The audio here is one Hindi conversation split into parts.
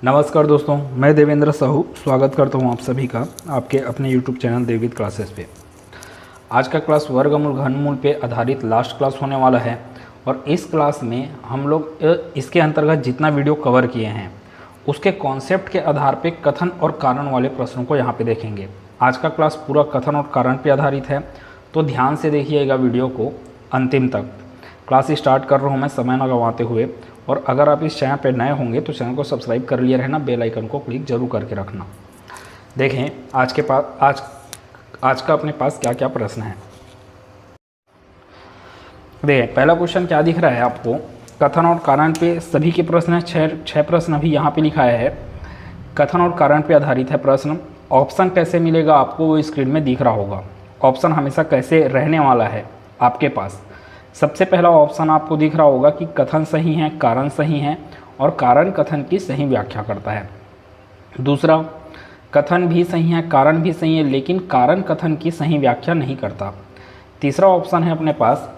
नमस्कार दोस्तों, मैं देवेंद्र साहू स्वागत करता हूं आप सभी का आपके अपने YouTube चैनल देवविद क्लासेस पे। आज का क्लास वर्गमूल घनमूल पे आधारित लास्ट क्लास होने वाला है और इस क्लास में हम लोग इसके अंतर्गत जितना वीडियो कवर किए हैं उसके कॉन्सेप्ट के आधार पे कथन और कारण वाले प्रश्नों को यहाँ पे देखेंगे। आज का क्लास पूरा कथन और कारण पे आधारित है, तो ध्यान से देखिएगा वीडियो को अंतिम तक। क्लास स्टार्ट कर रहा हूँ मैं समय न गंवाते हुए, और अगर आप इस चैनल पर नए होंगे तो चैनल को सब्सक्राइब कर लिए रहना, बेल आइकन को क्लिक जरूर करके रखना। देखें आज का अपने पास क्या क्या प्रश्न है। देखिए पहला क्वेश्चन क्या दिख रहा है आपको, कथन और कारण पे सभी के प्रश्न हैं। छः प्रश्न अभी यहाँ पे लिखाया है। कथन और कारण पे आधारित है प्रश्न। ऑप्शन कैसे मिलेगा आपको वो स्क्रीन में दिख रहा होगा। ऑप्शन हमेशा कैसे रहने वाला है आपके पास। सबसे पहला ऑप्शन आपको दिख रहा होगा कि कथन सही है, कारण सही है और कारण कथन की सही व्याख्या करता है। दूसरा, कथन भी सही है, कारण भी सही है, लेकिन कारण कथन की सही व्याख्या नहीं करता। तीसरा ऑप्शन है अपने पास,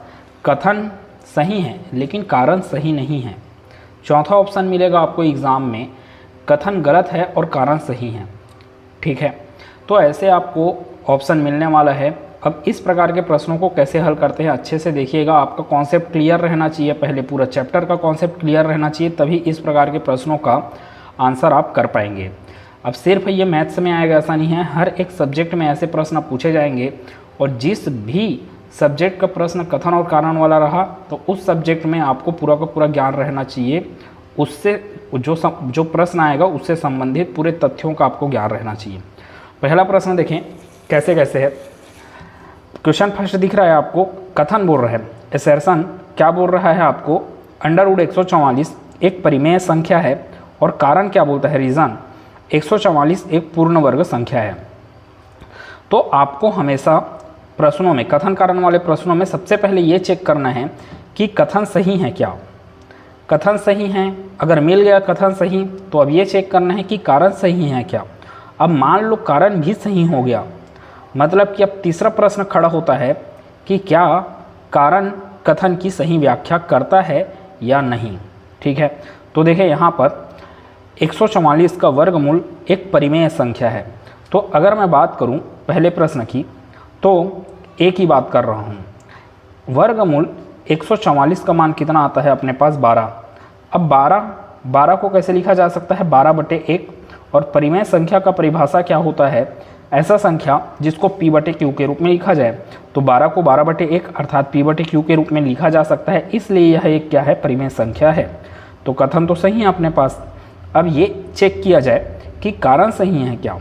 कथन सही है लेकिन कारण सही नहीं है। चौथा ऑप्शन मिलेगा आपको एग्ज़ाम में, कथन गलत है और कारण सही है। ठीक है, तो ऐसे आपको ऑप्शन मिलने वाला है। अब इस प्रकार के प्रश्नों को कैसे हल करते हैं अच्छे से देखिएगा। आपका कॉन्सेप्ट क्लियर रहना चाहिए, पहले पूरा चैप्टर का कॉन्सेप्ट क्लियर रहना चाहिए, तभी इस प्रकार के प्रश्नों का आंसर आप कर पाएंगे। अब सिर्फ ये मैथ्स में आएगा ऐसा नहीं है, हर एक सब्जेक्ट में ऐसे प्रश्न पूछे जाएंगे, और जिस भी सब्जेक्ट का प्रश्न कथन और कारण वाला रहा तो उस सब्जेक्ट में आपको पूरा का पूरा ज्ञान रहना चाहिए। उससे जो प्रश्न आएगा उससे संबंधित पूरे तथ्यों का आपको ज्ञान रहना चाहिए। पहला प्रश्न देखें कैसे कैसे है। क्वेश्चन फर्स्ट दिख रहा है आपको, कथन बोल रहा है, एसर्शन क्या बोल रहा है आपको, √144 एक परिमेय संख्या है, और कारण क्या बोलता है, रीज़न 144 एक पूर्ण वर्ग संख्या है। तो आपको हमेशा प्रश्नों में, कथन कारण वाले प्रश्नों में सबसे पहले ये चेक करना है कि कथन सही है क्या। कथन सही है, अगर मिल गया कथन सही तो अब ये चेक करना है कि कारण सही है क्या। अब मान लो कारण भी सही हो गया, मतलब कि अब तीसरा प्रश्न खड़ा होता है कि क्या कारण कथन की सही व्याख्या करता है या नहीं। ठीक है, तो देखें यहाँ पर 144 का वर्गमूल एक परिमेय संख्या है। तो अगर मैं बात करूँ पहले प्रश्न की तो एक ही बात कर रहा हूँ। वर्गमूल 144 का मान कितना आता है अपने पास, 12। अब 12 को कैसे लिखा जा सकता है, 12/1। और परिमेय संख्या का परिभाषा क्या होता है, ऐसा संख्या जिसको p/q के रूप में लिखा जाए। तो 12 को 12/1 अर्थात p/q के रूप में लिखा जा सकता है, इसलिए यह एक क्या है, परिमेय संख्या है। तो कथन तो सही है अपने पास। अब ये चेक किया जाए कि कारण सही है क्या।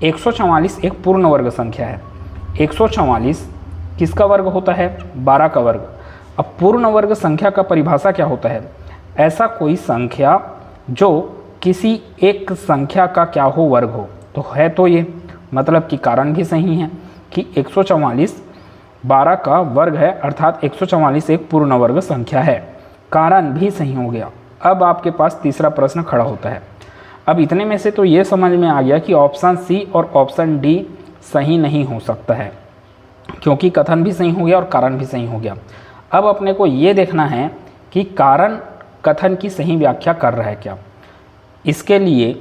144 एक पूर्ण वर्ग संख्या है। 144 किसका वर्ग होता है, 12 का वर्ग। अब पूर्ण वर्ग संख्या का परिभाषा क्या होता है, ऐसा कोई संख्या जो किसी एक संख्या का क्या हो, वर्ग हो। तो है तो ये, मतलब कि कारण भी सही है कि 144 12 का वर्ग है, अर्थात 144 एक पूर्ण वर्ग संख्या है। कारण भी सही हो गया। अब आपके पास तीसरा प्रश्न खड़ा होता है। अब इतने में से तो ये समझ में आ गया कि ऑप्शन सी और ऑप्शन डी सही नहीं हो सकता है, क्योंकि कथन भी सही हो गया और कारण भी सही हो गया। अब अपने को ये देखना है कि कारण कथन की सही व्याख्या कर रहा है क्या। इसके लिए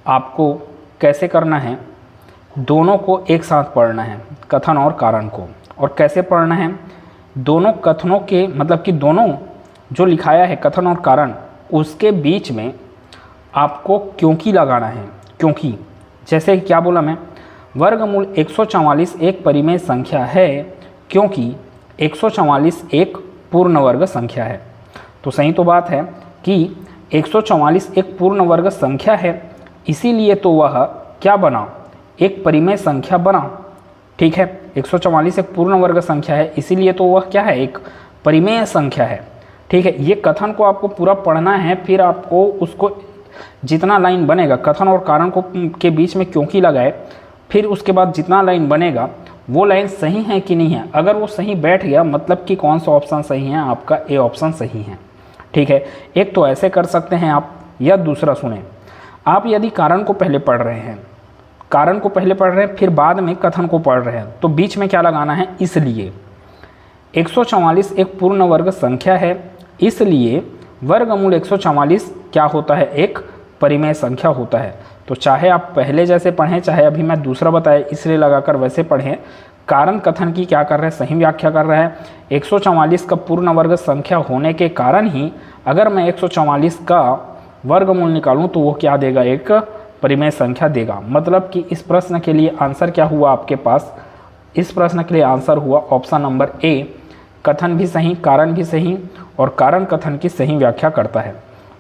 आपको कैसे करना है, दोनों को एक साथ पढ़ना है, कथन और कारण को। और कैसे पढ़ना है, दोनों कथनों के, मतलब कि दोनों जो लिखाया है कथन और कारण, उसके बीच में आपको क्योंकि लगाना है। क्योंकि जैसे क्या बोला मैं, वर्गमूल 144 एक परिमेय संख्या है क्योंकि 144 एक पूर्ण वर्ग संख्या है। तो सही तो बात है कि 144 एक पूर्ण वर्ग संख्या है, इसीलिए तो वह क्या बना, एक परिमेय संख्या बना। ठीक है, 144 एक पूर्ण वर्ग संख्या है, इसीलिए तो वह क्या है, एक परिमेय संख्या है। ठीक है, ये कथन को आपको पूरा पढ़ना है, फिर आपको उसको जितना लाइन बनेगा कथन और कारण को के बीच में क्योंकि लगाए, फिर उसके बाद जितना लाइन बनेगा वो लाइन सही है कि नहीं है। अगर वो सही बैठ गया मतलब कि कौन सा ऑप्शन सही है, आपका ए ऑप्शन सही है। ठीक है, एक तो ऐसे कर सकते हैं आप, या दूसरा सुने आप, यदि कारण को पहले पढ़ रहे हैं, फिर बाद में कथन को पढ़ रहे हैं, तो बीच में क्या लगाना है, इसलिए 144 एक पूर्ण वर्ग संख्या है, इसलिए वर्गमूल 144 क्या होता है, एक परिमेय संख्या होता है। तो चाहे आप पहले जैसे पढ़ें, चाहे अभी मैं दूसरा बताया इसलिए लगाकर वैसे पढ़ें, कारण कथन की क्या कर रहे हैं, सही व्याख्या कर रहा है। 144 का पूर्ण वर्ग संख्या होने के कारण ही अगर मैं 144 का वर्गमूल निकालूं तो वो क्या देगा, एक परिमेय संख्या देगा। मतलब कि इस प्रश्न के लिए आंसर क्या हुआ आपके पास, इस प्रश्न के लिए आंसर हुआ ऑप्शन नंबर ए, कथन भी सही, कारण भी सही और कारण कथन की सही व्याख्या करता है।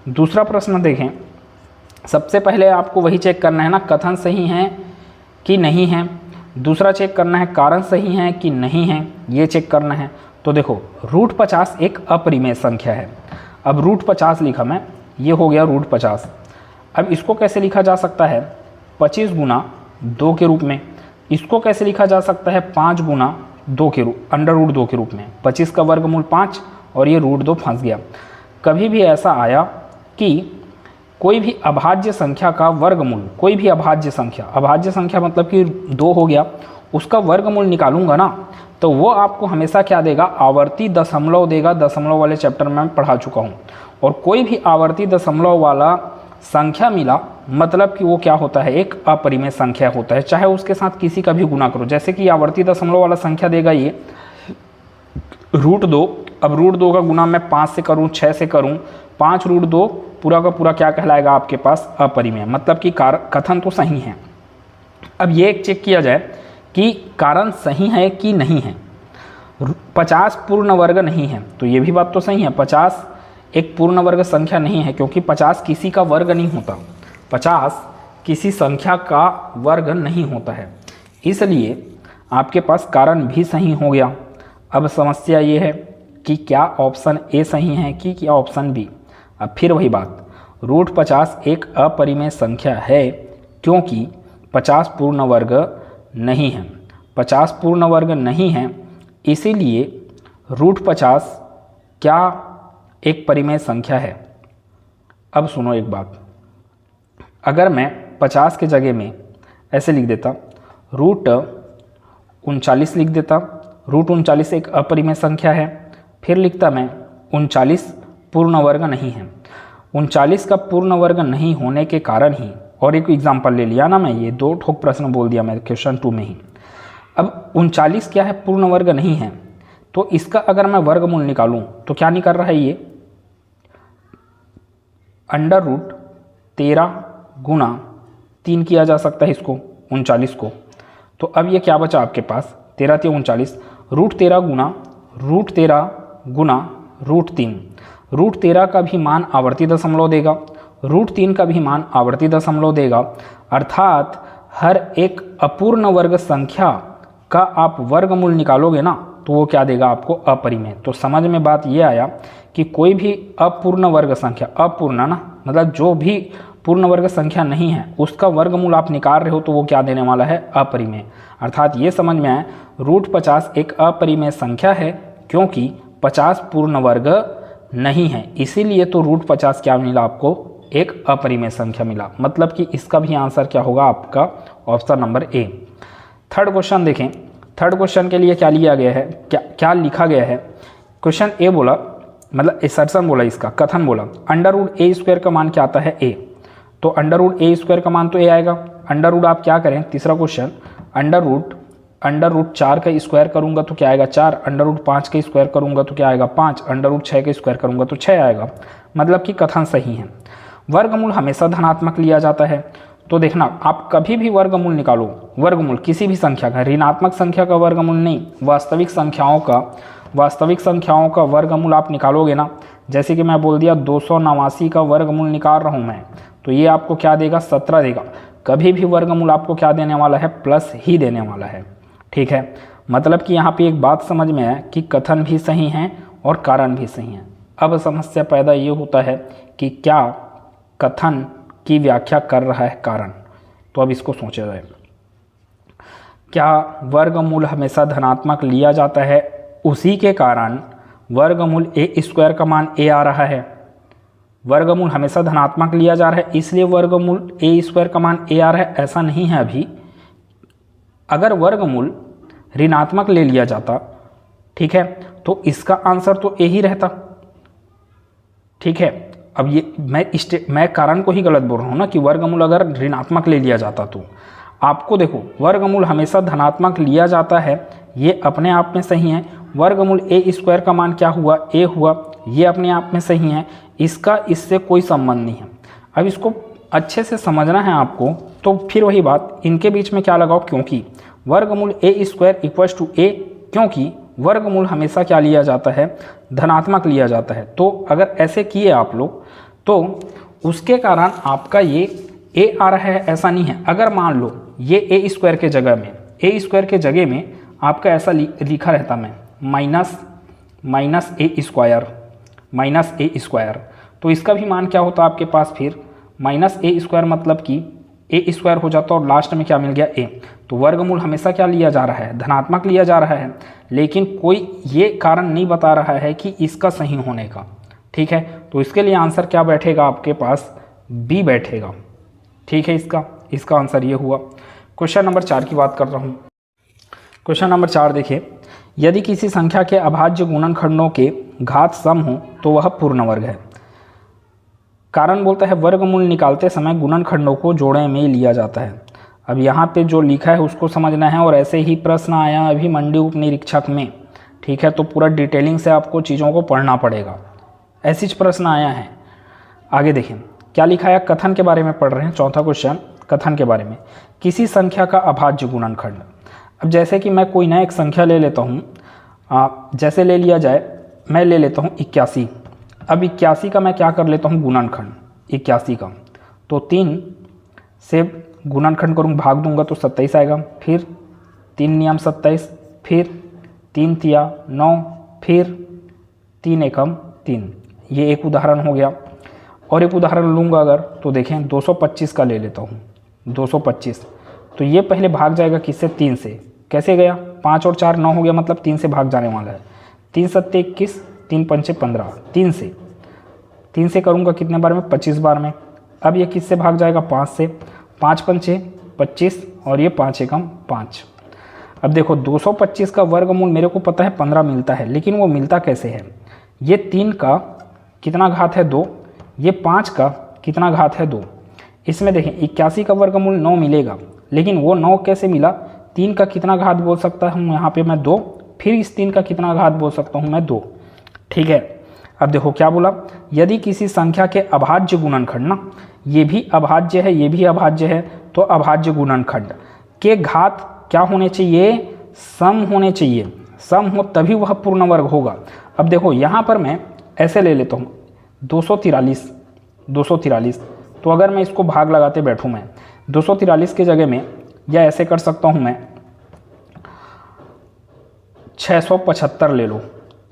दूसरा प्रश्न देखें। सबसे पहले आपको वही चेक करना है ना, कथन सही है कि नहीं है। दूसरा चेक करना है कारण सही है कि नहीं है, ये चेक करना है। तो देखो √50 एक अपरिमेय संख्या है। अब √50 लिखा मैं, ये हो गया √50। अब इसको कैसे लिखा जा सकता है, 25 गुना 2 के रूप में। इसको कैसे लिखा जा सकता है, 5 गुना 2 के रूप, √2 के रूप में। 25 का वर्गमूल 5 और ये √2 फंस गया। कभी भी ऐसा आया कि कोई भी अभाज्य संख्या का वर्गमूल, कोई भी अभाज्य संख्या मतलब कि 2 हो गया, उसका वर्गमूल निकालूंगा ना, तो वो आपको हमेशा क्या देगा, आवर्ती दशमलव देगा। दशमलव वाले चैप्टर में मैं पढ़ा चुका हूँ। और कोई भी आवर्ती दशमलव वाला संख्या मिला मतलब कि वो क्या होता है, एक अपरिमेय संख्या होता है, चाहे उसके साथ किसी का भी गुना करो। जैसे कि आवर्ती दशमलव वाला संख्या देगा ये √2। अब √2 का गुना मैं 5 से करूँ, 6 से करूँ, 5 √2 पूरा का पूरा क्या कहलाएगा आपके पास, अपरिमेय। मतलब कि कथन तो सही है। अब ये एक चेक किया जाए कि कारण सही है कि नहीं है। 50 पूर्ण वर्ग नहीं है, तो ये भी बात तो सही है। 50 एक पूर्ण वर्ग संख्या नहीं है, क्योंकि 50 किसी का वर्ग नहीं होता। 50 किसी संख्या का वर्ग नहीं होता है, इसलिए आपके पास कारण भी सही हो गया। अब समस्या ये है कि क्या ऑप्शन ए सही है कि क्या ऑप्शन बी। अब फिर वही बात, √50 एक अपरिमेय संख्या है क्योंकि 50 पूर्ण वर्ग नहीं है। 50 पूर्ण वर्ग नहीं है, इसीलिए √50 क्या एक परिमेय संख्या है। अब सुनो एक बात, अगर मैं 50 के जगह में ऐसे लिख देता, √39 लिख देता। √39 एक अपरिमेय संख्या है। फिर लिखता मैं 39 पूर्ण वर्ग नहीं है। 39 का पूर्ण वर्ग नहीं होने के कारण ही, और एक एग्जाम्पल ले लिया ना मैं, ये 2 ठोक प्रश्न बोल दिया मैं क्वेश्चन 2 में ही। अब 39 क्या है, पूर्ण वर्ग नहीं है, तो इसका अगर मैं वर्गमूल निकालूं तो क्या निकल रहा है, ये √13 गुना 3 किया जा सकता है इसको, 39 को। तो अब ये क्या बचा आपके पास, 13 × 39, √13 गुना √3। √13 का भी मान आवर्ती दशमलव देगा, √3 का भी मान आवर्ती दशमलव देगा। अर्थात हर एक अपूर्ण वर्ग संख्या का आप वर्गमूल निकालोगे ना, तो वो क्या देगा आपको, अपरिमेय। तो समझ में बात ये आया कि कोई भी अपूर्ण वर्ग संख्या, अपूर्ण ना मतलब जो भी पूर्ण वर्ग संख्या नहीं है, उसका वर्गमूल आप निकाल रहे हो तो वो क्या देने वाला है, अपरिमेय। अर्थात ये समझ में आया √50 एक अपरिमेय संख्या है क्योंकि 50 पूर्ण वर्ग नहीं है, इसीलिए तो √50 क्या मिला आपको, एक अपरिमेय संख्या मिला। मतलब कि इसका भी आंसर क्या होगा आपका, option number A. Third question देखें। थर्ड क्वेश्चन के लिए क्या लिया गया है, क्या लिखा गया है। क्वेश्चन ए बोला, मतलब असर्शन बोला, इसका कथन बोला, √a² का मान क्या आता है, ए। तो √a² का मान तो ए आएगा। अंडर आप क्या करें, तीसरा क्वेश्चन, √4 का स्क्वायर करूंगा तो क्या आएगा 4, √5 का स्क्वायर करूंगा तो क्या आएगा 5, √6 का स्क्वायर करूंगा तो 6 आएगा। मतलब कि कथन सही है। वर्गमूल हमेशा धनात्मक लिया जाता है। तो देखना, आप कभी भी वर्गमूल निकालो, वर्गमूल किसी भी संख्या का, ऋणात्मक संख्या का वर्गमूल नहीं, वास्तविक संख्याओं का वर्गमूल आप निकालोगे ना, जैसे कि मैं बोल दिया 289 का वर्गमूल निकाल रहा हूँ मैं, तो ये आपको क्या देगा, 17 देगा। कभी भी वर्गमूल आपको क्या देने वाला है, प्लस ही देने वाला है। ठीक है, मतलब कि यहाँ पे एक बात समझ में है कि कथन भी सही है और कारण भी सही है। अब समस्या पैदा ये होता है कि क्या कथन की व्याख्या कर रहा है कारण। तो अब इसको सोचा जाए, क्या वर्गमूल हमेशा धनात्मक लिया जाता है, उसी के कारण वर्गमूल a² का मान a आ रहा है। वर्गमूल हमेशा धनात्मक लिया जा रहा है, इसलिए वर्गमूल a² का मान a आ रहा है, ऐसा नहीं है अभी। अगर वर्गमूल ऋणात्मक ले लिया जाता, ठीक है, तो इसका आंसर तो a ही रहता। ठीक है, अब ये मैं कारण को ही गलत बोल रहा हूँ ना कि वर्गमूल अगर ऋणात्मक ले लिया जाता तो आपको देखो वर्गमूल हमेशा धनात्मक लिया जाता है, ये अपने आप में सही है। वर्गमूल ए स्क्वायर का मान क्या हुआ, ए हुआ, ये अपने आप में सही है, इसका इससे कोई संबंध नहीं है। अब इसको अच्छे से समझना है आपको, तो फिर वही बात, इनके बीच में क्या लगाओ, क्योंकि वर्गमूल ए स्क्वायर इक्वल्स टू ए, क्योंकि वर्गमूल हमेशा क्या लिया जाता है, धनात्मक लिया जाता है। तो अगर ऐसे किए आप लोग तो उसके कारण आपका ये ए आ रहा है, ऐसा नहीं है। अगर मान लो ये ए स्क्वायर के जगह में, ए स्क्वायर के जगह में आपका ऐसा लिखा रहता मैं माइनस ए स्क्वायर, तो इसका भी मान क्या होता आपके पास फिर माइनस ए स्क्वायर, मतलब कि ए स्क्वायर हो जाता और लास्ट में क्या मिल गया ए। तो वर्गमूल हमेशा क्या लिया जा रहा है, धनात्मक लिया जा रहा है, लेकिन कोई ये कारण नहीं बता रहा है कि इसका सही होने का। ठीक है, तो इसके लिए आंसर क्या बैठेगा आपके पास, बी बैठेगा। ठीक है, इसका आंसर ये हुआ। क्वेश्चन नंबर 4 की बात कर रहा हूँ। क्वेश्चन नंबर 4 देखिए, यदि किसी संख्या के अभाज्य गुणनखंडों के घात सम हो तो वह पूर्ण वर्ग है। कारण बोलता है वर्गमूल निकालते समय गुणनखंडों को जोड़े में लिया जाता है। अब यहाँ पे जो लिखा है उसको समझना है, और ऐसे ही प्रश्न आया अभी मंडी उप निरीक्षक में। ठीक है, तो पूरा डिटेलिंग से आपको चीज़ों को पढ़ना पड़ेगा, ऐसी प्रश्न आया है। आगे देखें क्या लिखा है, कथन के बारे में पढ़ रहे हैं। चौथा क्वेश्चन कथन के बारे में, किसी संख्या का अभाज्य गुणनखंड। अब जैसे कि मैं कोई ना एक संख्या ले लेता हूँ, जैसे ले लिया जाए, मैं ले लेता हूँ 81। अब 81 का मैं क्या कर लेता हूँ गुणनखंड 81 का, तो 3 से गुणनखंड करूँ, भाग दूंगा तो 27 आएगा, फिर 3 नियम 27, फिर 3 तिया 9, फिर 3 एकम 3। ये एक उदाहरण हो गया। और एक उदाहरण लूँगा अगर, तो देखें 225 का ले लेता हूँ, 225। तो ये पहले भाग जाएगा किससे, 3 से। कैसे गया, 5 और 4 9 हो गया, मतलब 3 से भाग जाने वाला है। 3 7 21, 3 5 15, 3 से करूँगा कितने बार में, 25 बार में। अब ये किससे भाग जाएगा, 5 से। 5 5 25 और ये 5 एकम 5। अब देखो 225 का वर्गमूल मेरे को पता है 15 मिलता है, लेकिन वो मिलता कैसे है, ये 3 का कितना घात है 2, ये 5 का कितना घात है 2। इसमें देखें 81 का वर्गमूल 9 मिलेगा, लेकिन वो 9 कैसे मिला, 3 का कितना घात बोल सकता हूँ यहाँ पे मैं 2, फिर इस 3 का कितना घात बोल सकता हूँ मैं 2। ठीक है, अब देखो क्या बोला, यदि किसी संख्या के अभाज्य गुणनखंड ना, ये भी अभाज्य है, ये भी अभाज्य है, तो अभाज्य गुणनखंड के घात क्या होने चाहिए, सम होने चाहिए। सम हो तभी वह पूर्ण वर्ग होगा। अब देखो यहाँ पर मैं ऐसे ले लेता हूँ 243, तो अगर मैं इसको भाग लगाते बैठूँ मैं 243 के जगह में, या ऐसे कर सकता हूँ मैं 675 ले लो।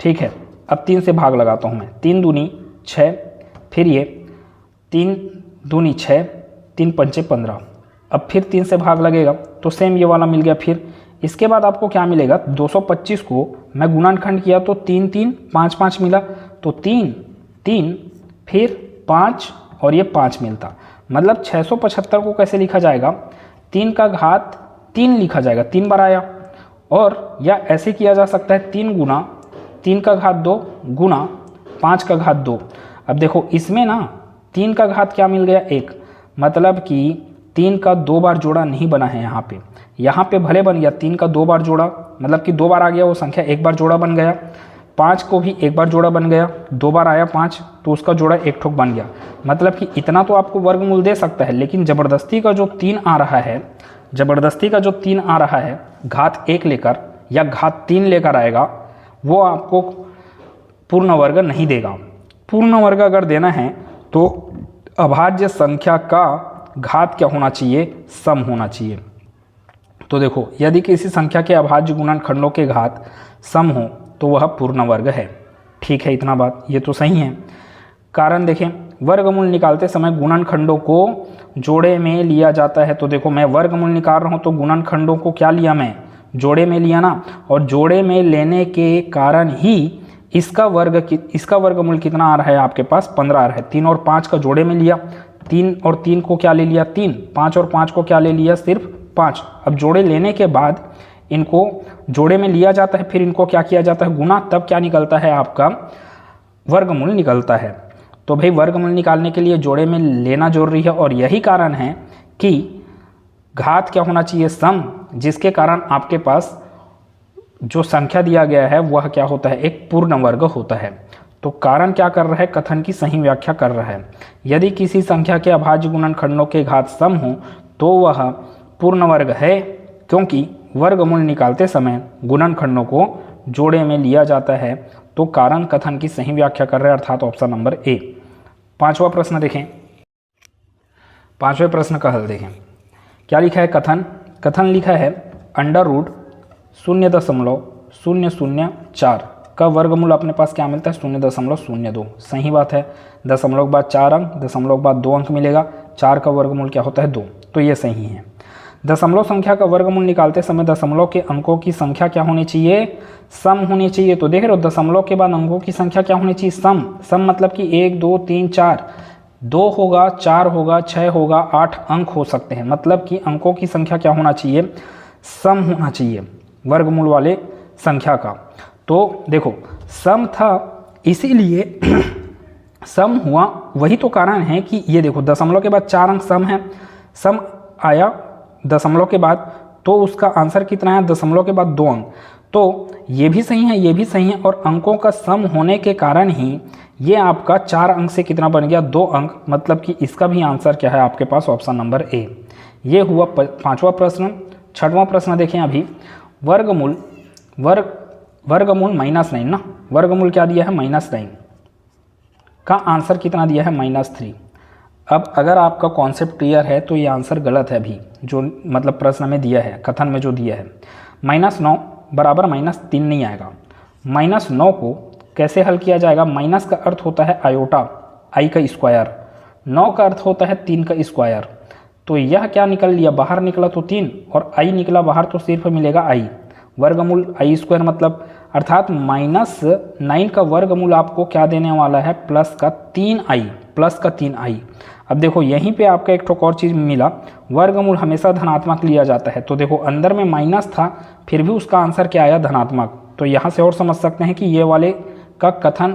ठीक है, अब 3 से भाग लगाता हूँ मैं, 3 दूनी 6, फिर ये 3 दूनी 6, 3 पंचे 15। अब फिर 3 से भाग लगेगा तो सेम ये वाला मिल गया। फिर इसके बाद आपको क्या मिलेगा, 225 को मैं गुणनखंड किया तो 3 3 5 5 मिला, तो 3 3 फिर 5 और ये 5 मिलता। मतलब 675 को कैसे लिखा जाएगा, 3 का घात 3 लिखा जाएगा, 3 बार आया। और या ऐसे किया जा सकता है 3 गुना 3 का घात 2 गुना 5 का घात 2। अब देखो इसमें ना 3 का घात क्या मिल गया 1, मतलब कि 3 का 2 बार जोड़ा नहीं बना है यहाँ पे भले बन गया 3 का 2 बार जोड़ा, मतलब कि 2 बार आ गया वो संख्या, 1 बार जोड़ा बन गया। 5 को भी 1 बार जोड़ा बन गया, 2 बार आया 5 तो उसका जोड़ा 1 ठोक बन गया। मतलब कि इतना तो आपको वर्गमूल दे सकता है, लेकिन ज़बरदस्ती का जो 3 आ रहा है, घात 1 लेकर या घात 3 लेकर आएगा, वो आपको पूर्ण वर्ग नहीं देगा। पूर्ण वर्ग अगर देना है तो अभाज्य संख्या का घात क्या होना चाहिए, सम होना चाहिए। तो देखो यदि किसी संख्या के अभाज्य गुणनखंडों के घात सम हो तो वह पूर्ण वर्ग है। ठीक है, इतना बात ये तो सही है। कारण देखें, वर्गमूल निकालते समय गुणनखंडों को जोड़े में लिया जाता है। तो देखो मैं वर्गमूल निकाल रहा हूँ तो गुणनखंडों को क्या लिया, मैं जोड़े में लिया ना, और जोड़े में लेने के कारण ही इसका वर्गमूल कितना आ रहा है आपके पास, 15 आ रहा है। 3 और 5 का जोड़े में लिया, 3 और 3 को क्या ले लिया 3, 5 और 5 को क्या ले लिया सिर्फ 5। अब जोड़े लेने के बाद इनको जोड़े में लिया जाता है, फिर इनको क्या किया जाता है गुना, तब क्या निकलता है आपका वर्गमूल निकलता है। तो भाई वर्गमूल निकालने के लिए जोड़े में लेना जरूरी है, और यही कारण है कि घात क्या होना चाहिए, सम, जिसके कारण आपके पास जो संख्या दिया गया है वह क्या होता है, एक पूर्ण वर्ग होता है। तो कारण क्या कर रहा है, कथन की सही व्याख्या कर रहा है। यदि किसी संख्या के अभाज्य गुणनखंडों के घात सम हो तो वह पूर्ण वर्ग है, क्योंकि वर्गमूल निकालते समय गुणनखंडों को जोड़े में लिया जाता है। तो कारण कथन की सही व्याख्या कर रहे हैं, अर्थात ऑप्शन नंबर ए। पांचवा प्रश्न देखें, पांचवें प्रश्न का हल देखें। क्या लिखा है, कथन लिखा है √0.004 का वर्गमूल अपने पास क्या मिलता है, 0.02। सही बात है, दशमलव के बाद 4 अंक, दशमलव के बाद 2 अंक मिलेगा, 4 का वर्गमूल क्या होता है 2, तो ये सही है। दशमलव संख्या का वर्गमूल निकालते समय दशमलव के अंकों की संख्या क्या होनी चाहिए, सम होनी चाहिए। तो देख रहे हो, दशमलव के बाद अंकों की संख्या क्या होनी चाहिए, सम मतलब कि 1 2 3 4, 2 होगा, 4 होगा, 6 होगा, 8 अंक हो सकते हैं, मतलब कि अंकों की संख्या क्या होना चाहिए, सम होना चाहिए वर्गमूल वाले संख्या का। तो देखो सम था, इसीलिए सम हुआ, वही तो कारण है कि ये देखो दशमलव के बाद 4 अंक सम है, सम आया दशमलव के बाद, तो उसका आंसर कितना है, दशमलव के बाद 2 अंक। तो ये भी सही है, ये भी सही है, और अंकों का सम होने के कारण ही ये आपका 4 अंक से कितना बन गया, 2 अंक, मतलब कि इसका भी आंसर क्या है आपके पास, ऑप्शन नंबर ए। ये हुआ पांचवा प्रश्न। छठवां प्रश्न देखें अभी, वर्गमूल -9 ना, वर्गमूल क्या दिया है, -9 का आंसर कितना दिया है, -3। अब अगर आपका कॉन्सेप्ट क्लियर है तो ये आंसर गलत है अभी, जो मतलब प्रश्न में दिया है, कथन में जो दिया है। -9 बराबर -3 नहीं आएगा। -9 को कैसे हल किया जाएगा, माइनस का अर्थ होता है आयोटा, आई का स्क्वायर, 9 का अर्थ होता है 3 का स्क्वायर। तो यह क्या निकल लिया, बाहर निकला तो 3, और आई निकला बाहर तो सिर्फ मिलेगा आई। वर्गमूल आई स्क्वायर मतलब, अर्थात -9 का वर्गमूल आपको क्या देने वाला है, प्लस का 3i। अब देखो यहीं पे आपका एक और चीज़ मिला, वर्गमूल हमेशा धनात्मक लिया जाता है। तो देखो अंदर में माइनस था, फिर भी उसका आंसर क्या आया, धनात्मक। तो यहाँ से और समझ सकते हैं कि ये वाले का कारण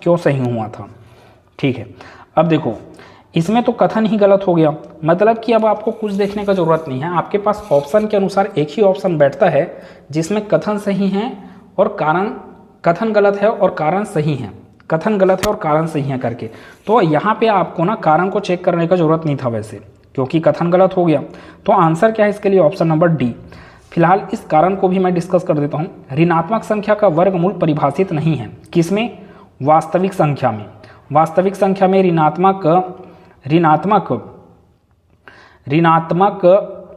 क्यों सही हुआ था। ठीक है, अब देखो इसमें तो कथन ही गलत हो गया, मतलब कि अब आपको कुछ देखने का जरूरत नहीं है, आपके पास ऑप्शन के अनुसार एक ही ऑप्शन बैठता है जिसमें कथन सही है और कथन गलत है और कारण सही है, कथन गलत है और कारण सही है करके। तो यहाँ पे आपको ना कारण को चेक करने का जरूरत नहीं था वैसे, क्योंकि कथन गलत हो गया। तो आंसर क्या है इसके लिए, ऑप्शन नंबर डी। फिलहाल इस कारण को भी मैं डिस्कस कर देता हूँ। ऋणात्मक संख्या का वर्गमूल परिभाषित नहीं है, किसमें, वास्तविक संख्या में। वास्तविक संख्या में ऋणात्मक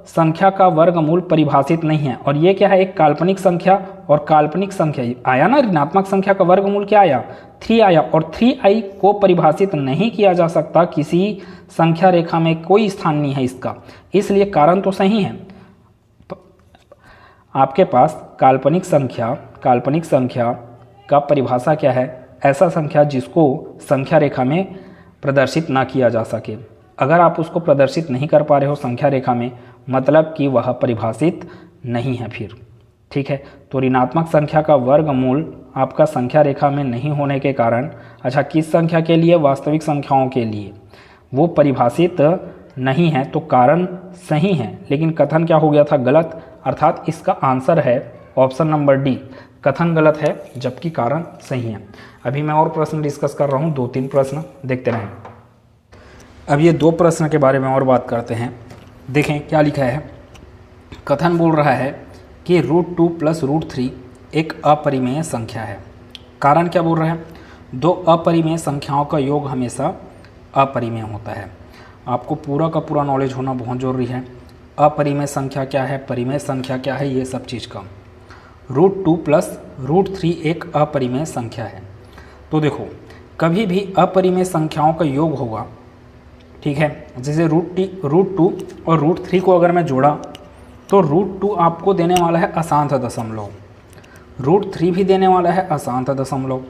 संख्या का वर्गमूल परिभाषित नहीं है। और ये क्या है, एक काल्पनिक संख्या, और काल्पनिक संख्या आया ना, ऋणात्मक संख्या का वर्गमूल क्या आया, 3 आया, और 3i को परिभाषित नहीं किया जा सकता, किसी संख्या रेखा में कोई स्थान नहीं है इसका, इसलिए कारण तो सही है। आपके पास काल्पनिक संख्या का परिभाषा क्या है, ऐसा संख्या जिसको संख्या रेखा में प्रदर्शित ना किया जा सके। अगर आप उसको प्रदर्शित नहीं कर पा रहे हो संख्या रेखा में, मतलब कि वह परिभाषित नहीं है फिर। ठीक है, तो ऋणात्मक संख्या का वर्गमूल आपका संख्या रेखा में नहीं होने के कारण, अच्छा किस संख्या के लिए, वास्तविक संख्याओं के लिए वो परिभाषित नहीं है, तो कारण सही है, लेकिन कथन क्या हो गया था, गलत। अर्थात इसका आंसर है ऑप्शन नंबर डी, कथन गलत है जबकि कारण सही है। अभी मैं और प्रश्न डिस्कस कर रहा हूँ, 2-3 प्रश्न देखते रहें। अब ये 2 प्रश्न के बारे में और बात करते हैं। देखें क्या लिखा है, कथन बोल रहा है कि √2 + √3 एक अपरिमेय संख्या है। कारण क्या बोल रहा है, 2 अपरिमेय संख्याओं का योग हमेशा अपरिमेय होता है। आपको पूरा का पूरा नॉलेज होना बहुत ज़रूरी है। अपरिमेय संख्या क्या है, परिमेय संख्या क्या है, ये सब चीज़ का। √2 + √3 एक अपरिमेय संख्या है। तो देखो कभी भी अपरिमेय संख्याओं का योग होगा, ठीक है, जैसे √2 और √3 को अगर मैं जोड़ा तो √2 आपको देने वाला है अशांत दशमलव, √3 भी देने वाला है अशांत दशमलव।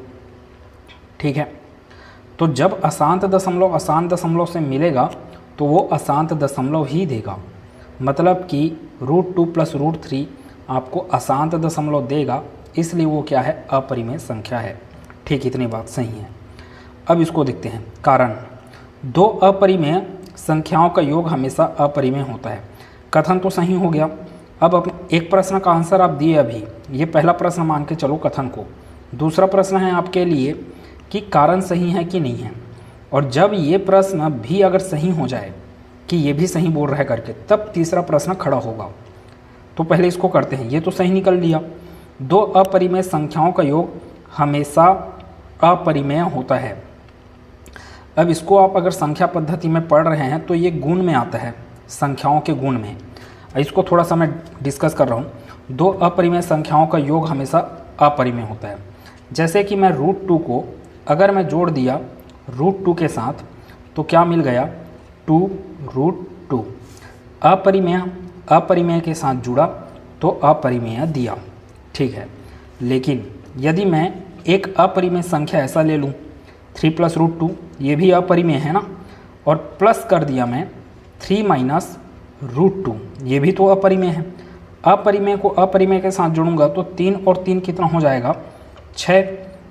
ठीक है, तो जब अशांत दशमलव से मिलेगा तो वो अशांत दशमलव ही देगा, मतलब कि √2 + √3 आपको अशांत दशमलव देगा, इसलिए वो क्या है, अपरिमेय संख्या है। ठीक, इतनी बात सही है। अब इसको देखते हैं। कारण, दो अपरिमेय संख्याओं का योग हमेशा अपरिमेय होता है। कथन तो सही हो गया। अब एक प्रश्न का आंसर आप दिए अभी, ये पहला प्रश्न मान के चलो कथन को। दूसरा प्रश्न है आपके लिए कि कारण सही है कि नहीं है, और जब ये प्रश्न भी अगर सही हो जाए कि ये भी सही बोल रहा है करके, तब तीसरा प्रश्न खड़ा होगा। तो पहले इसको करते हैं। ये तो सही निकल लिया, दो अपरिमेय संख्याओं का योग हमेशा अपरिमेय होता है। अब इसको आप अगर संख्या पद्धति में पढ़ रहे हैं तो ये गुण में आता है, संख्याओं के गुण में। इसको थोड़ा सा मैं डिस्कस कर रहा हूँ। दो अपरिमेय संख्याओं का योग हमेशा अपरिमेय होता है। जैसे कि मैं √2 को अगर मैं जोड़ दिया √2 के साथ तो क्या मिल गया, 2√2। अपरिमेय के साथ जुड़ा तो अपरिमेय दिया, ठीक है। लेकिन यदि मैं एक अपरिमेय संख्या ऐसा ले लूँ 3 + √2, ये भी अपरिमेय है ना, और प्लस कर दिया मैं 3 - √2, ये भी तो अपरिमेय है। अपरिमेय को अपरिमेय के साथ जोड़ूंगा तो 3 और 3 कितना हो जाएगा, 6।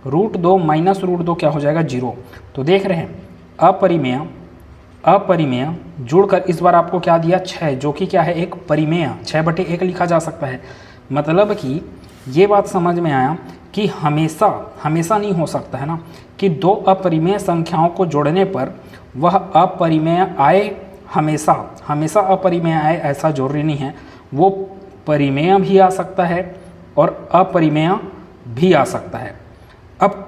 √2 - √2 क्या हो जाएगा, 0। तो देख रहे हैं अपरिमेय जुड़कर इस बार आपको क्या दिया, 6, जो कि क्या है, एक परिमेय। 6/1 लिखा जा सकता है। मतलब कि ये बात समझ में आया कि हमेशा नहीं हो सकता है ना कि दो अपरिमेय संख्याओं को जोड़ने पर वह अपरिमेय आए, हमेशा अपरिमेय आए ऐसा जरूरी नहीं है। वो परिमेय भी आ सकता है और अपरिमेय भी आ सकता है। अब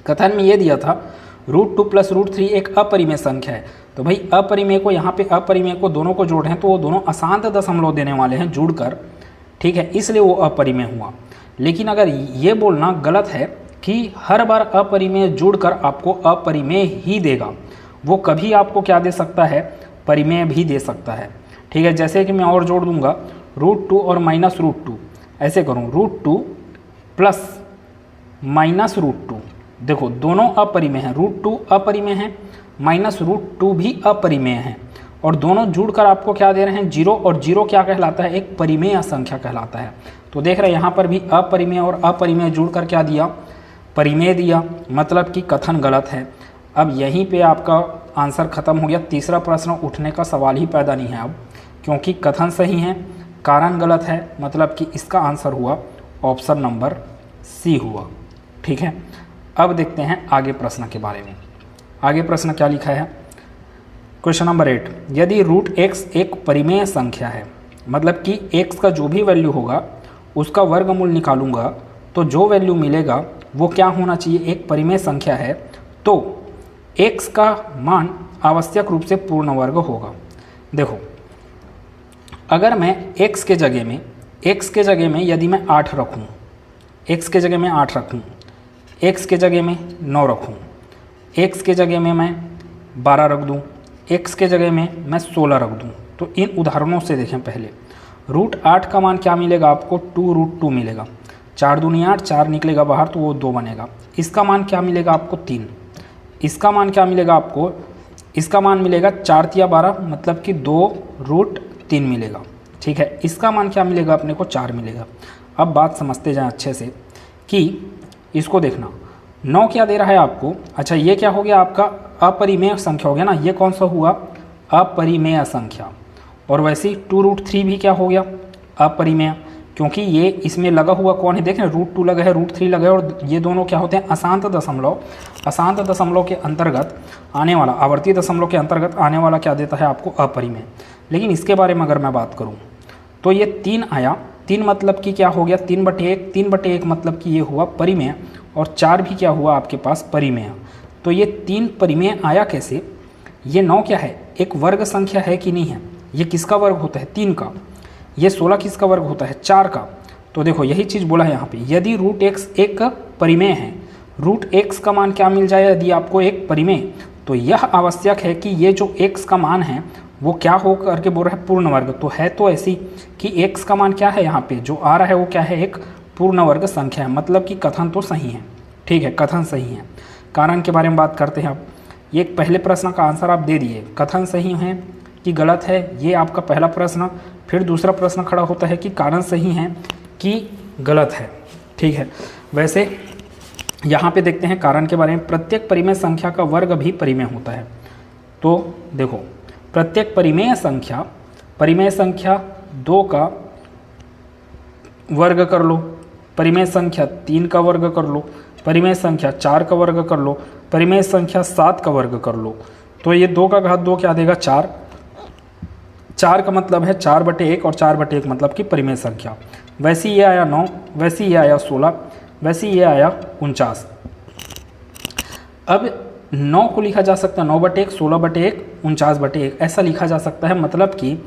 कथन में ये दिया था √2 + √3 एक अपरिमेय संख्या है, तो भाई अपरिमेय को यहाँ पे अपरिमेय को दोनों को जोड़ रहे हैं तो वो दोनों अशांत दशमलव देने वाले हैं जुड़कर, ठीक है, इसलिए वो अपरिमेय हुआ। लेकिन अगर ये बोलना गलत है कि हर बार अपरिमेय जुड़कर आपको अपरिमेय ही देगा, वो कभी आपको क्या दे सकता है, परिमेय भी दे सकता है, ठीक है। जैसे कि मैं और जोड़ दूंगा √2 और -√2, ऐसे करूँ √2 + -√2, देखो दोनों अपरिमेय हैं, √2 अपरिमेय है, -√2 भी अपरिमेय है, और दोनों जुड़कर आपको क्या दे रहे हैं, 0, और 0 क्या कहलाता है, एक परिमेय संख्या कहलाता है। तो देख रहे हैं यहाँ पर भी अपरिमेय और अपरिमेय जुड़कर क्या दिया, परिमेय दिया, मतलब कि कथन गलत है। अब यहीं पे आपका आंसर खत्म हो गया। तीसरा प्रश्न उठने का सवाल ही पैदा नहीं है अब, क्योंकि कथन सही है, कारण गलत है, मतलब कि इसका आंसर हुआ ऑप्शन नंबर सी हुआ, ठीक है। अब देखते हैं आगे प्रश्न के बारे में। आगे प्रश्न क्या लिखा है, क्वेश्चन नंबर 8, यदि √x एक परिमेय संख्या है, मतलब कि x का जो भी वैल्यू होगा उसका वर्गमूल निकालूंगा तो जो वैल्यू मिलेगा वो क्या होना चाहिए, एक परिमेय संख्या है, तो x का मान आवश्यक रूप से पूर्ण वर्ग होगा। देखो अगर मैं x के जगह में यदि मैं 8 रखूँ, x के जगह में 8 रखूँ, x के जगह में 9 रखूँ, x के जगह में मैं 12 रख दूँ, x के जगह में मैं 16 रख दूँ, तो इन उदाहरणों से देखें। पहले √8 का मान क्या मिलेगा आपको, 2√2 मिलेगा, 4 दूनी 8, 4 निकलेगा बाहर तो वो 2 बनेगा। इसका मान क्या मिलेगा आपको, 3। इसका मान क्या मिलेगा आपको, इसका मान मिलेगा 4 × 12, मतलब कि 2√3 मिलेगा, ठीक है। इसका मान क्या मिलेगा अपने को, 4 मिलेगा। अब बात समझते जाएं अच्छे से कि इसको देखना, 9 क्या दे रहा है आपको, अच्छा ये क्या हो गया आपका अपरिमेय संख्या हो गया ना, ये कौन सा हुआ, अपरिमेय संख्या। और वैसे ही 2√3 भी क्या हो गया, अपरिमेय, क्योंकि ये इसमें लगा हुआ कौन है, देखें √2 लगा है, √3 लगा है, और ये दोनों क्या होते हैं, अशांत दशमलव। अशांत दशमलव के अंतर्गत आने वाला, आवर्ती दशमलव के अंतर्गत आने वाला क्या देता है आपको, अपरिमेय। लेकिन इसके बारे में अगर मैं बात करूँ तो ये 3 आया, 3 मतलब कि क्या हो गया, 3/1, 3/1 मतलब कि ये हुआ परिमेय, और 4 भी क्या हुआ आपके पास, परिमेय। तो ये 3 परिमेय आया कैसे, ये 9 क्या है, एक वर्ग संख्या है कि नहीं है, ये किसका वर्ग होता है, 3 का। ये 16 किसका वर्ग होता है, 4 का। तो देखो यही चीज़ बोला है यहाँ पे, यदि √x एक परिमेय है, √x का मान क्या मिल जाए यदि आपको, एक परिमेय, तो यह आवश्यक है कि ये जो x का मान है वो क्या हो करके बोल रहा है, पूर्ण वर्ग। तो है तो ऐसी कि x का मान क्या है, यहाँ पे जो आ रहा है वो क्या है, एक पूर्ण वर्ग संख्या है, मतलब कि कथन तो सही है, ठीक है, कथन सही है। कारण के बारे में बात करते हैं अब। ये पहले प्रश्न का आंसर आप दे दिए, कथन सही है कि गलत है, ये आपका पहला प्रश्न। फिर दूसरा प्रश्न खड़ा होता है कि कारण सही है कि गलत है, ठीक है। वैसे यहाँ पे देखते हैं कारण के बारे में। प्रत्येक परिमेय संख्या का वर्ग भी परिमेय होता है। तो देखो, प्रत्येक परिमेय संख्या 2 का वर्ग कर लो, परिमेय संख्या 3 का वर्ग कर लो, परिमेय संख्या 4 का वर्ग कर लो, परिमेय संख्या 7 का वर्ग कर लो। तो ये 2 का घात 2 क्या देगा 4। 4 का मतलब है 4/1 और 4/1 मतलब कि परिमेय संख्या। वैसे ये आया 9, वैसे ये आया 16, वैसे ये आया 49। अब 9 को लिखा जा सकता है 9/1, 16/1, 49/1 ऐसा लिखा जा सकता है। मतलब कि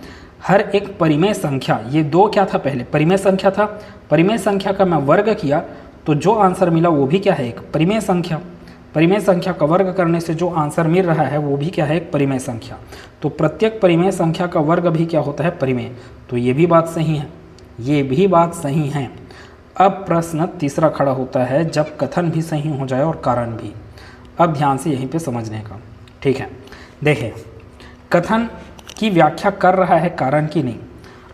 हर एक परिमेय संख्या, ये 2 क्या था पहले परिमेय संख्या था, परिमेय संख्या का मैं वर्ग किया तो जो आंसर मिला वो भी क्या है एक परिमेय संख्या। परिमेय संख्या का वर्ग करने से जो आंसर मिल रहा है वो भी क्या है एक परिमेय संख्या। तो प्रत्येक परिमेय संख्या का वर्ग भी क्या होता है परिमेय। तो ये भी बात सही है, ये भी बात सही है। अब प्रश्न तीसरा खड़ा होता है जब कथन भी सही हो जाए और कारण भी। अब ध्यान से यहीं पे समझने का, ठीक है। देखिए, कथन की व्याख्या कर रहा है कारण की नहीं।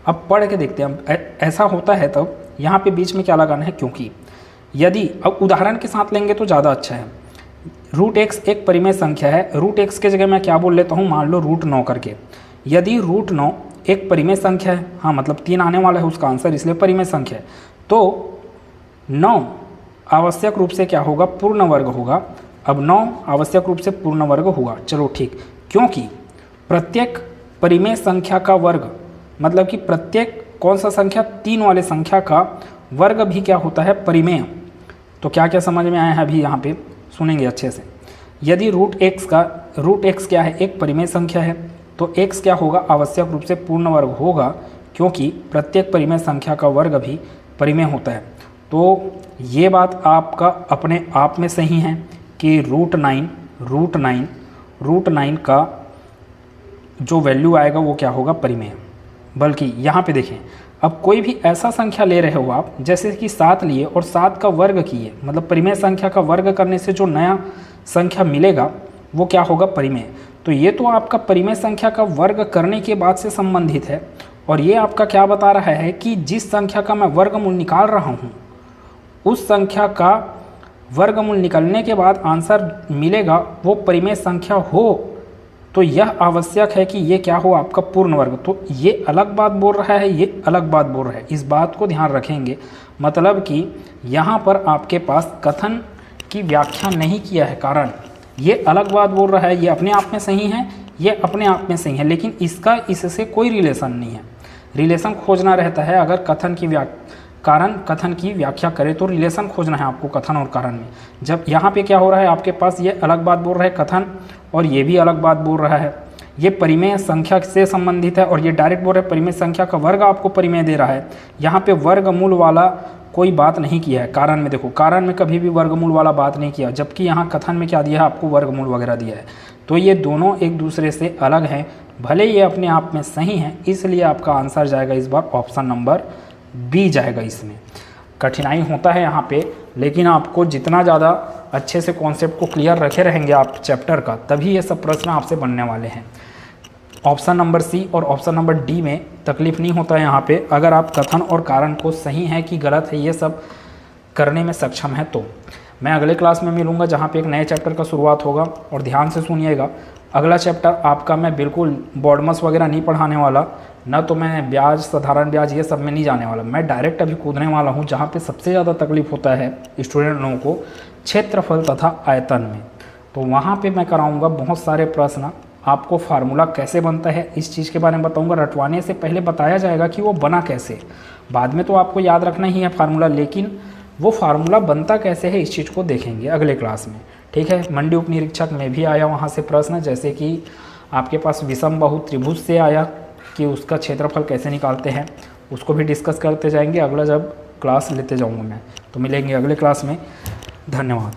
अब पढ़ के देखते हैं। ऐसा होता है तब यहाँ पे बीच में क्या लगाना है, क्योंकि यदि अब उदाहरण के साथ लेंगे तो ज़्यादा अच्छा है। √x एक परिमेय संख्या है, √x के जगह मैं क्या बोल लेता हूँ, मान लो √9 करके। यदि √9 एक परिमेय संख्या है, हाँ मतलब 3 आने वाला है उसका आंसर, इसलिए परिमेय संख्या है, तो 9 आवश्यक रूप से क्या होगा पूर्ण वर्ग होगा। अब 9 आवश्यक रूप से पूर्ण वर्ग होगा, चलो ठीक, क्योंकि प्रत्येक परिमेय संख्या का वर्ग मतलब कि प्रत्येक कौन सा संख्या 3 वाले संख्या का वर्ग भी क्या होता है परिमेय। तो क्या क्या समझ में आया है अभी यहाँ पे सुनेंगे अच्छे से। यदि √x क्या है एक परिमेय संख्या है तो x क्या होगा आवश्यक रूप से पूर्ण वर्ग होगा, क्योंकि प्रत्येक परिमेय संख्या का वर्ग भी परिमेय होता है। तो ये बात आपका अपने आप में सही है कि √9 का जो वैल्यू आएगा वो क्या होगा परिमेय। बल्कि यहाँ पे देखें, अब कोई भी ऐसा संख्या ले रहे हो आप, जैसे कि 7 लिए और 7 का वर्ग किए, मतलब परिमेय संख्या का वर्ग करने से जो नया संख्या मिलेगा वो क्या होगा परिमेय। तो ये तो आपका परिमेय संख्या का वर्ग करने के बाद से संबंधित है। और ये आपका क्या बता रहा है कि जिस संख्या का मैं वर्गमूल निकाल रहा हूँ उस संख्या का वर्गमूल निकलने के बाद आंसर मिलेगा वो परिमेय संख्या हो। तो यह आवश्यक है कि ये क्या हो आपका पूर्ण वर्ग। तो ये अलग बात बोल रहा है, ये अलग बात बोल रहा है, इस बात को ध्यान रखेंगे। मतलब कि यहाँ पर आपके पास कथन की व्याख्या नहीं किया है कारण, ये अलग बात बोल रहा है। ये अपने आप में सही है, ये अपने आप में सही है, लेकिन इसका इससे कोई रिलेशन नहीं है। रिलेशन खोजना रहता है अगर कथन की व्याख्या करे तो रिलेशन खोजना है आपको कथन और कारण में। जब यहाँ पे क्या हो रहा है आपके पास ये अलग बात बोल रहा है कथन और ये भी अलग बात बोल रहा है, ये परिमेय संख्या से संबंधित है और ये डायरेक्ट बोल रहा है परिमेय संख्या का वर्ग आपको परिमेय दे रहा है। यहाँ पे वर्गमूल वाला कोई बात नहीं किया है कारण में। देखो कारण में कभी भी वर्गमूल वाला बात नहीं किया, जबकि यहाँ कथन में क्या दिया है आपको वर्गमूल वगैरह दिया है। तो ये दोनों एक दूसरे से अलग हैं, भले ये अपने आप में सही हैं, इसलिए आपका आंसर जाएगा इस बार ऑप्शन नंबर बी जाएगा। इसमें कठिनाई होता है यहाँ पे, लेकिन आपको जितना ज़्यादा अच्छे से कॉन्सेप्ट को क्लियर रखे रहेंगे आप चैप्टर का, तभी ये सब प्रश्न आपसे बनने वाले हैं। ऑप्शन नंबर सी और ऑप्शन नंबर डी में तकलीफ नहीं होता है यहाँ पे, अगर आप कथन और कारण को सही है कि गलत है ये सब करने में सक्षम है। तो मैं अगले क्लास में मिलूँगा जहाँ पे एक नए चैप्टर का शुरुआत होगा। और ध्यान से सुनिएगा, अगला चैप्टर आपका मैं बिल्कुल बॉडमस वगैरह नहीं पढ़ाने वाला, ना तो मैं ब्याज साधारण ब्याज ये सब में नहीं जाने वाला। मैं डायरेक्ट अभी कूदने वाला हूँ जहाँ पे सबसे ज़्यादा तकलीफ होता है स्टूडेंट लोगों को, क्षेत्रफल तथा आयतन में। तो वहाँ पे मैं कराऊँगा बहुत सारे प्रश्न, आपको फार्मूला कैसे बनता है इस चीज़ के बारे में बताऊँगा। रटवाने से पहले बताया जाएगा कि वो बना कैसे, बाद में तो आपको याद रखना ही है फार्मूला, लेकिन वो फार्मूला बनता कैसे है इस चीज़ को देखेंगे अगले क्लास में, ठीक है। मंडी उप निरीक्षक में भी आया वहाँ से प्रश्न, जैसे कि आपके पास विषम बाहु त्रिभुज से आया कि उसका क्षेत्रफल कैसे निकालते हैं, उसको भी डिस्कस करते जाएंगे अगला जब क्लास लेते जाऊँगा मैं। तो मिलेंगे अगले क्लास में, धन्यवाद।